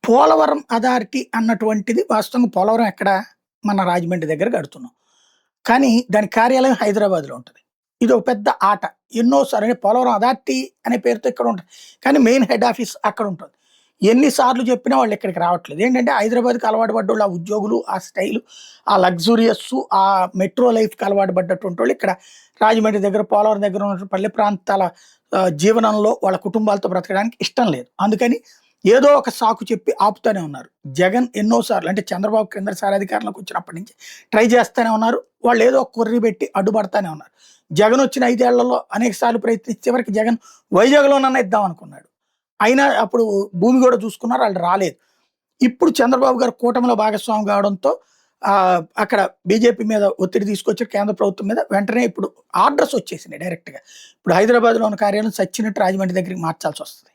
Polavaram authority అన్నటువంటిది వాస్తవంగా పోలవరం ఎక్కడ? మన రాజమండ్రి దగ్గర కడుతున్నాం. కానీ దాని కార్యాలయం హైదరాబాద్‌లో ఉంటది. ఇదొక పెద్ద ఆట. ఎన్నో సార్లు అంటే పోలవరం అథారిటీ అనే పేరుతో ఇక్కడ ఉంటది. కానీ మెయిన్ హెడ్ ఆఫీస్ అక్కడ ఉంటుంది. ఎన్ని సార్లు చెప్పినా వాళ్ళు ఇక్కడికి రావట్లేదు. ఏంటంటే హైదరాబాద్‌కి అలవాటు పడ్డోళ్ళు, ఆ ఉద్యోగులు, ఆ స్టైలు, ఆ లగ్జూరియస్సు, ఆ మెట్రో లైఫ్‌కి అలవాటు పడ్డటువంటోళ్ళు ఇక్కడ రాజమండ్రి దగ్గర, పోలవరం దగ్గర ఉన్నటువంటి పల్లె ప్రాంతాల జీవనంలో వాళ్ళ కుటుంబాలతో బ్రతకడానికి ఇష్టం లేదు. అందుకని ఏదో ఒక సాకు చెప్పి ఆపుతూనే ఉన్నారు. జగన్ ఎన్నో సార్లు అంటే చంద్రబాబు క్రిందసారి అధికారంలోకి వచ్చినప్పటి నుంచి ట్రై చేస్తూనే ఉన్నారు. వాళ్ళు ఏదో ఒక కొర్రి పెట్టి అడ్డుపడతానే ఉన్నారు. జగన్ వచ్చిన 5 ఏళ్లలో అనేక సార్లు ప్రయత్నించి చివరికి జగన్ వైజాగ్‌లోనన్నా ఇద్దాం అనుకున్నాడు. అయినా అప్పుడు భూమి కూడా చూసుకున్నారు. ఆళ్ళు రాలేదు. ఇప్పుడు చంద్రబాబు గారు కూటమిలో భాగస్వామి కావడంతో అక్కడ బీజేపీ మీద ఒత్తిడి తీసుకొచ్చి కేంద్ర ప్రభుత్వం మీద వెంటనే ఇప్పుడు ఆర్డర్స్ వచ్చేసినాయి డైరెక్ట్‌గా. ఇప్పుడు హైదరాబాద్‌లో ఉన్న కార్యాలయం సచ్చినట్టు రాజమండ్రి దగ్గరికి మార్చాల్సొస్తది.